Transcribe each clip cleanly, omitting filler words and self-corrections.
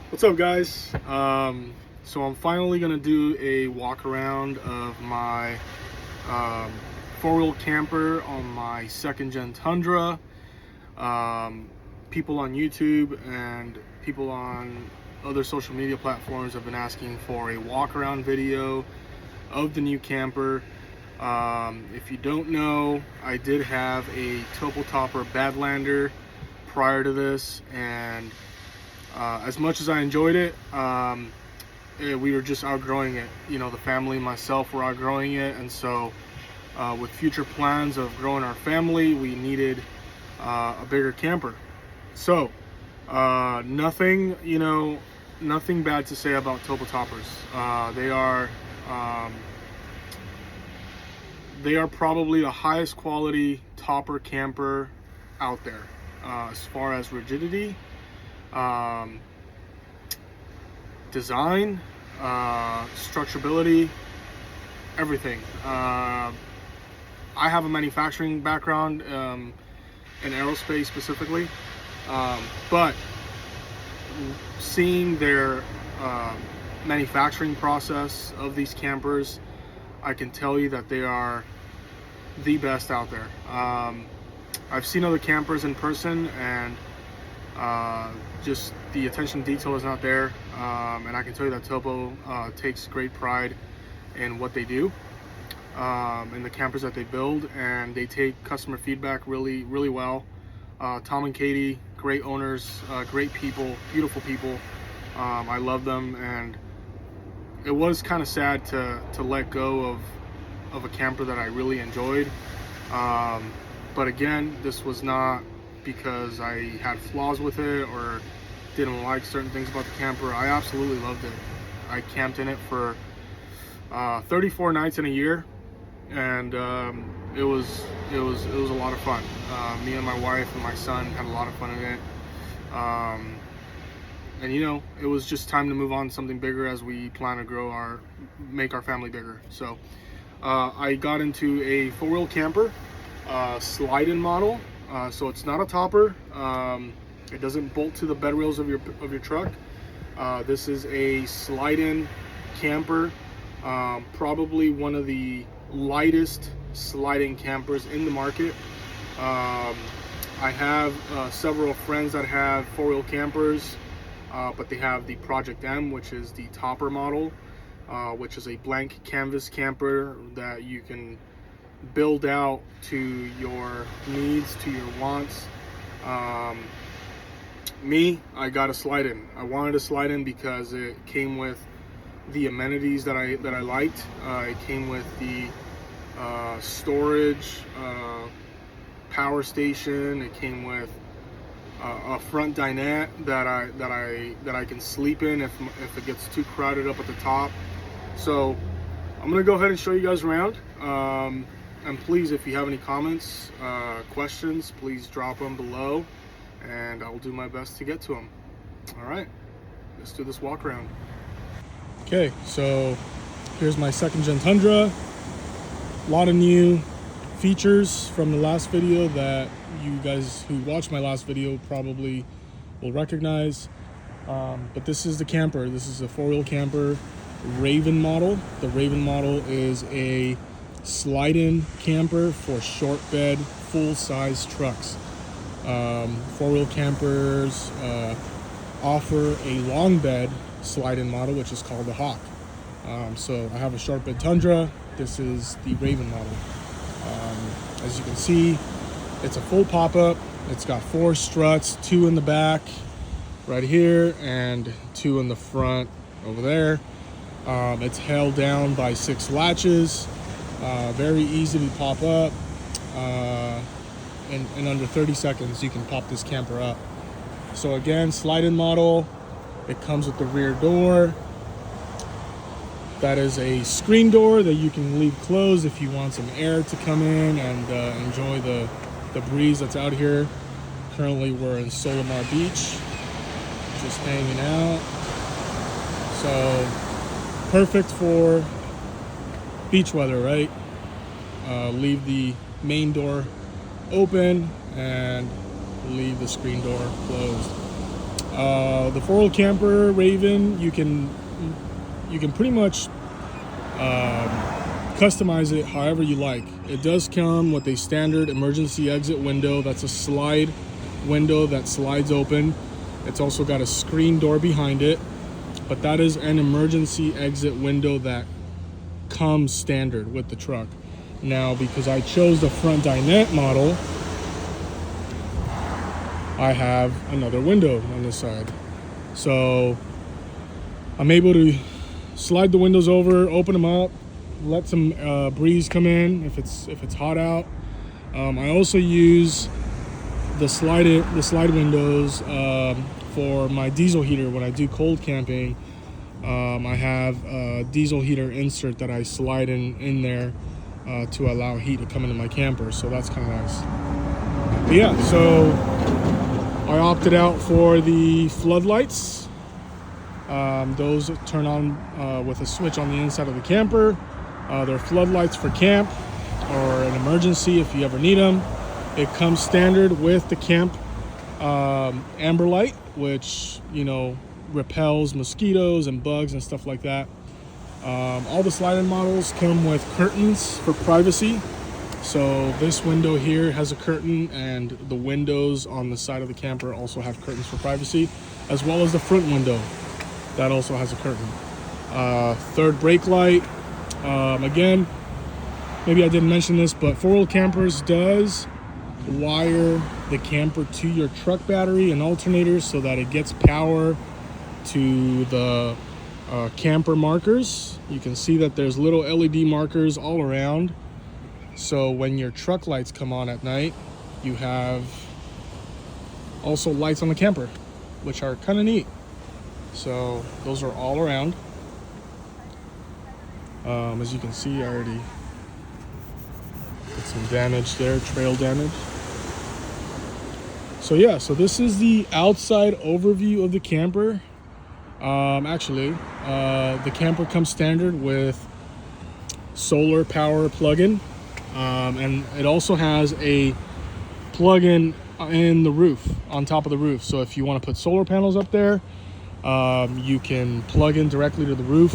What's up, guys? So I'm finally gonna do a walk around of my four-wheel camper on my second gen Tundra. People on YouTube and people on other social media platforms have been asking for a walk around video of the new camper. If you don't know, I did have a Topo Topper Badlander prior to this, and as much as I enjoyed it, we were just outgrowing it. You know, the family and myself were outgrowing it, and so with future plans of growing our family, we needed a bigger camper. So nothing bad to say about Topo Toppers. They are probably the highest quality topper camper out there as far as rigidity, design, structurability, everything. I have a manufacturing background in aerospace specifically, but seeing their manufacturing process of these campers, I can tell you that they are the best out there. I've seen other campers in person, and just the attention to detail is not there, and I can tell you that Topo takes great pride in what they do, in the campers that they build, and they take customer feedback really well. Tom and Katie, great owners, great people, beautiful people. I love them, and it was kind of sad to let go of a camper that I really enjoyed, but again, this was not because I had flaws with it or didn't like certain things about the camper. I absolutely loved it. I camped in it for 34 nights in a year, and it was a lot of fun. Me and my wife and my son had a lot of fun in it, and you know, it was just time to move on to something bigger as we plan to make our family bigger. So I got into a four-wheel camper, slide-in model. So it's not a topper. It doesn't bolt to the bed rails of your truck. This is a slide-in camper, probably one of the lightest slide-in campers in the market. I have several friends that have four-wheel campers, but they have the Project M, which is the topper model, which is a blank canvas camper that you can build out to your needs, to your wants. I got a slide-in. I wanted a slide-in because it came with the amenities that I liked. It came with the storage, power station. It came with a front dinette that I can sleep in if it gets too crowded up at the top. So I'm gonna go ahead and show you guys around. And please, if you have any comments, questions, please drop them below, and I will do my best to get to them. All right, let's do this walk around. Okay, so here's my second gen Tundra. A lot of new features from the last video that you guys who watched my last video probably will recognize. But this is the camper. This is a four-wheel camper, Raven model. The Raven model is a slide-in camper for short bed, full-size trucks. Four-wheel campers offer a long bed slide-in model, which is called the Hawk. So I have a short bed Tundra. This is the Raven model. As you can see, it's a full pop-up. It's got 4 struts, 2 in the back right here and 2 in the front over there. It's held down by 6 latches. Very easy to pop up. In under 30 seconds, you can pop this camper up. So again, slide-in model. It comes with the rear door. That is a screen door that you can leave closed if you want some air to come in and enjoy the breeze that's out here. Currently, we're in Solomar Beach, just hanging out. So perfect for beach weather, right? Leave the main door open and leave the screen door closed. The 4-wheel camper Raven, you can pretty much customize it however you like. It does come with a standard emergency exit window. That's a slide window that slides open. It's also got a screen door behind it, but that is an emergency exit window that comes standard with the truck. Now, because I chose the front dinette model, I have another window on this side. So I'm able to slide the windows over, open them up, let some breeze come in if it's hot out. I also use the slide windows for my diesel heater when I do cold camping. I have a diesel heater insert that I slide in there to allow heat to come into my camper, so that's kind of nice. But yeah, so I opted out for the floodlights. Those turn on with a switch on the inside of the camper. They're floodlights for camp or an emergency if you ever need them. It comes standard with the camp amber light, which, you know, repels mosquitoes and bugs and stuff like that. All the slide-in models come with curtains for privacy. So this window here has a curtain, and the windows on the side of the camper also have curtains for privacy, as well as the front window that also has a curtain. Third brake light. Again, maybe I didn't mention this, but 4-wheel campers does wire the camper to your truck battery and alternators so that it gets power to the camper markers. You can see that there's little LED markers all around. So when your truck lights come on at night, you have also lights on the camper, which are kind of neat. So those are all around. As you can see, I already did some damage there, trail damage. So yeah, so this is the outside overview of the camper. The camper comes standard with solar power plug-in, and it also has a plug-in in the roof, on top of the roof. So if you want to put solar panels up there, you can plug in directly to the roof.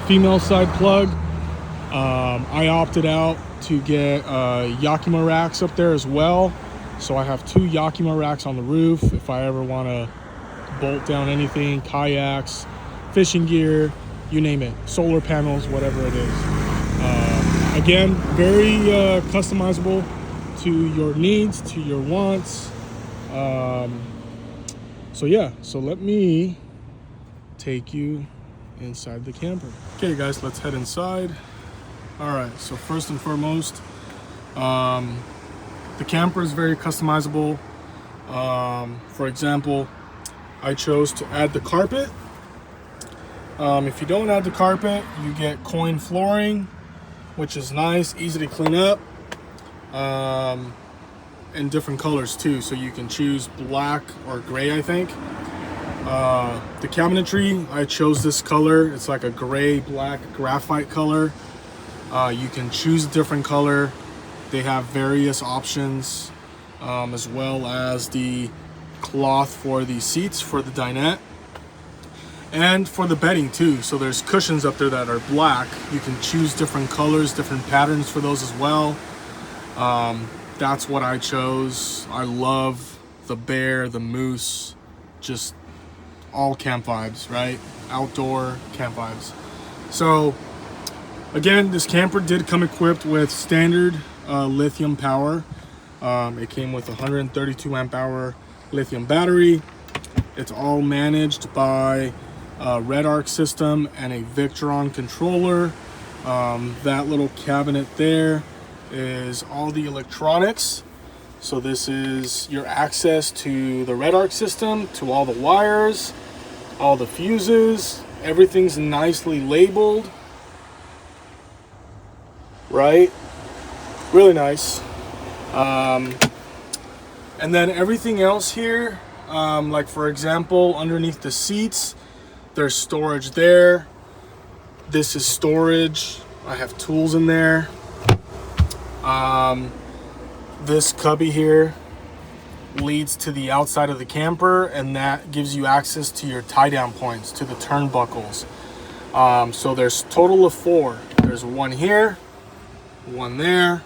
Female side plug. I opted out to get Yakima racks up there as well. So I have 2 Yakima racks on the roof if I ever want to bolt down anything, kayaks, fishing gear, you name it, solar panels, whatever it is. Again, very customizable to your needs, to your wants. So yeah, so let me take you inside the camper. Okay guys, let's head inside. All right, so first and foremost, the camper is very customizable. For example, I chose to add the carpet. If you don't add the carpet, you get coin flooring, which is nice, easy to clean up, in different colors too. So you can choose black or gray, I think. The cabinetry, I chose this color. It's like a gray, black, graphite color. You can choose a different color. They have various options, as well as the cloth for the seats for the dinette and for the bedding too. So there's cushions up there that are black. You can choose different colors, different patterns for those as well. That's what I chose. I love the bear, the moose, just all camp vibes, right? Outdoor camp vibes. So again, this camper did come equipped with standard lithium power. It came with a 132 amp hour lithium battery. It's all managed by a Red Arc system and a Victron controller. That little cabinet there is all the electronics. So this is your access to the Red Arc system, to all the wires, all the fuses. Everything's nicely labeled, right? Really nice. And then everything else here, like for example, underneath the seats, there's storage there. This is storage. I have tools in there. This cubby here leads to the outside of the camper, and that gives you access to your tie down points, to the turnbuckles. So there's total of 4. There's one here, one there,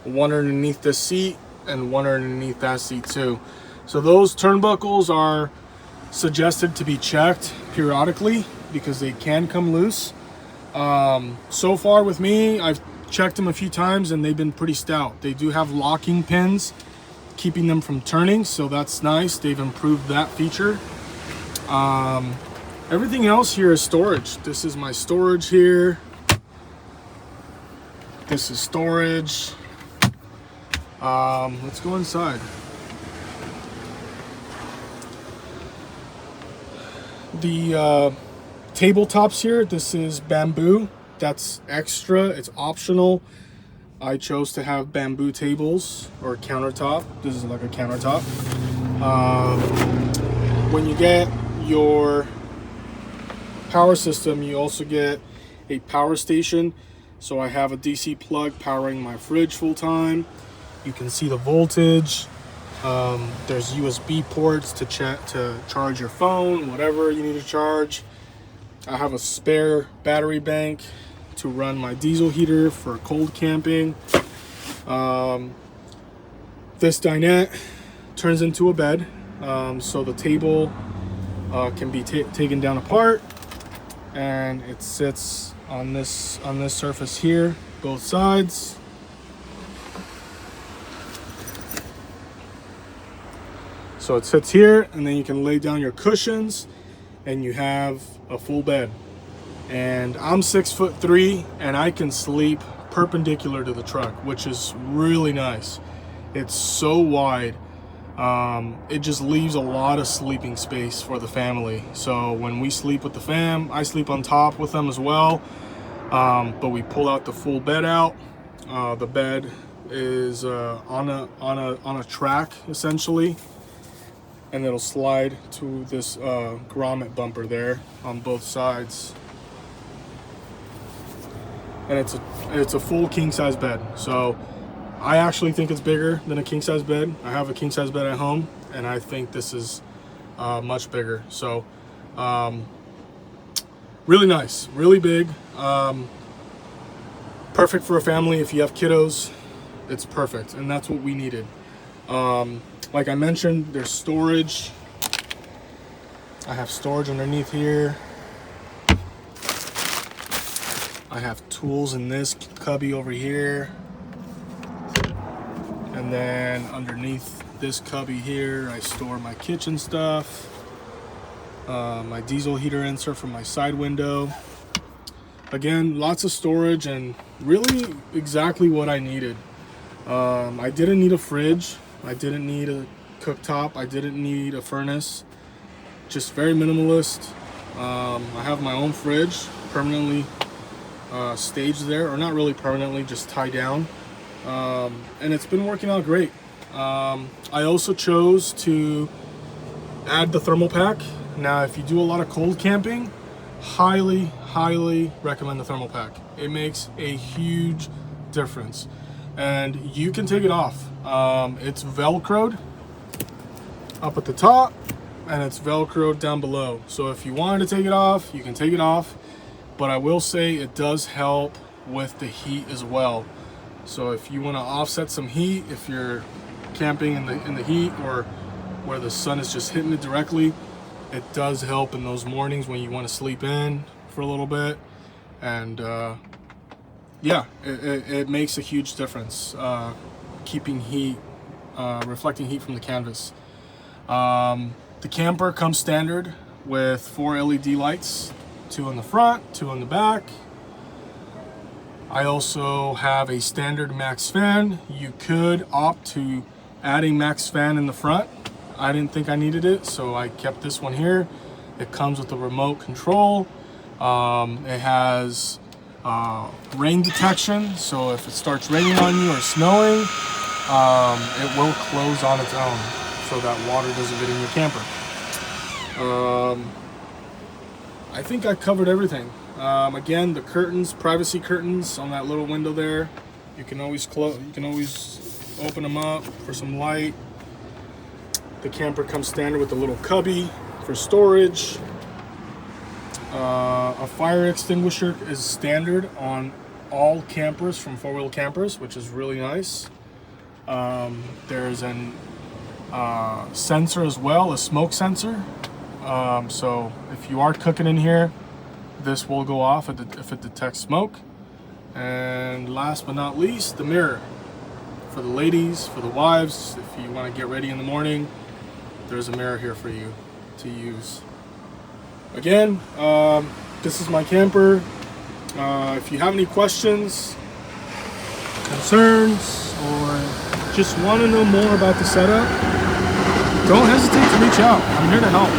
one underneath this seat, and one underneath that seat too. So those turnbuckles are suggested to be checked periodically because they can come loose. So far with me, I've checked them a few times and they've been pretty stout. They do have locking pins keeping them from turning, so that's nice. They've improved that feature. Everything else here is storage. This is my storage here. This is storage. Let's go inside. The tabletops here, this is bamboo. That's extra, it's optional. I chose to have bamboo tables or countertop. This is like a countertop. When you get your power system, you also get a power station. So I have a DC plug powering my fridge full time. You can see the voltage. There's USB ports to charge your phone, whatever you need to charge. I have a spare battery bank to run my diesel heater for cold camping. This dinette turns into a bed, so the table can be taken down apart, and it sits on this surface here, both sides. So it sits here, and then you can lay down your cushions, and you have a full bed. And I'm 6'3", and I can sleep perpendicular to the truck, which is really nice. It's so wide. It just leaves a lot of sleeping space for the family. So when we sleep with the fam, I sleep on top with them as well. But we pull out the full bed out. The bed is on a track essentially, and it'll slide to this grommet bumper there on both sides. And it's a full king size bed. So I actually think it's bigger than a king size bed. I have a king size bed at home, and I think this is much bigger. So really nice, really big. Perfect for a family. If you have kiddos, it's perfect, and that's what we needed. Like I mentioned, there's storage. I have storage underneath here. I have tools in this cubby over here. And then underneath this cubby here, I store my kitchen stuff. My diesel heater insert from my side window. Again, lots of storage and really exactly what I needed. I didn't need a fridge. I didn't need a cooktop. I didn't need a furnace. Just very minimalist. I have my own fridge permanently staged there, or not really permanently, just tied down. And it's been working out great. I also chose to add the thermal pack. Now, if you do a lot of cold camping, highly recommend the thermal pack. It makes a huge difference, and you can take it off. It's velcroed up at the top, and it's velcroed down below. So if you wanted to take it off, you can take it off. But I will say it does help with the heat as well. So if you want to offset some heat, if you're camping in the heat or where the sun is just hitting it directly, it does help in those mornings when you want to sleep in for a little bit. And yeah, it makes a huge difference, keeping heat, reflecting heat from the canvas. The camper comes standard with 4 LED lights. 2 on the front, 2 on the back. I also have a standard max fan. You could opt to add a max fan in the front. I didn't think I needed it, so I kept this one here. It comes with a remote control. It has rain detection, so if it starts raining on you or snowing, it will close on its own so that water doesn't get in your camper. I think I covered everything. Again, the curtains, privacy curtains on that little window there, you can always close. You can always open them up for some light. The camper comes standard with a little cubby for storage. A fire extinguisher is standard on all campers from 4-wheel campers, which is really nice. There's an sensor as well, a smoke sensor. So if you are cooking in here, this will go off if it detects smoke. And last but not least, the mirror. For the ladies, for the wives, if you want to get ready in the morning, there's a mirror here for you to use. Again, this is my camper. If you have any questions, concerns, or just want to know more about the setup, don't hesitate to reach out. I'm here to help.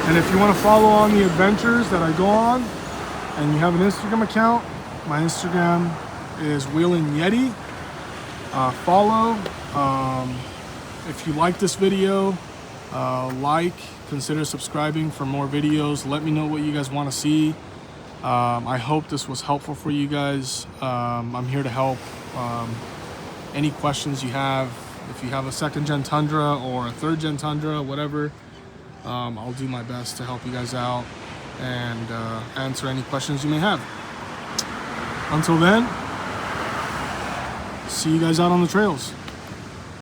And if you want to follow on the adventures that I go on, and you have an Instagram account, my Instagram is Wheeling Yeti. Follow. If you like this video, consider subscribing for more videos. Let me know what you guys want to see. I hope this was helpful for you guys. I'm here to help. Any questions you have, if you have a 2nd gen Tundra or a 3rd gen Tundra, whatever, I'll do my best to help you guys out and answer any questions you may have. Until then, see you guys out on the trails.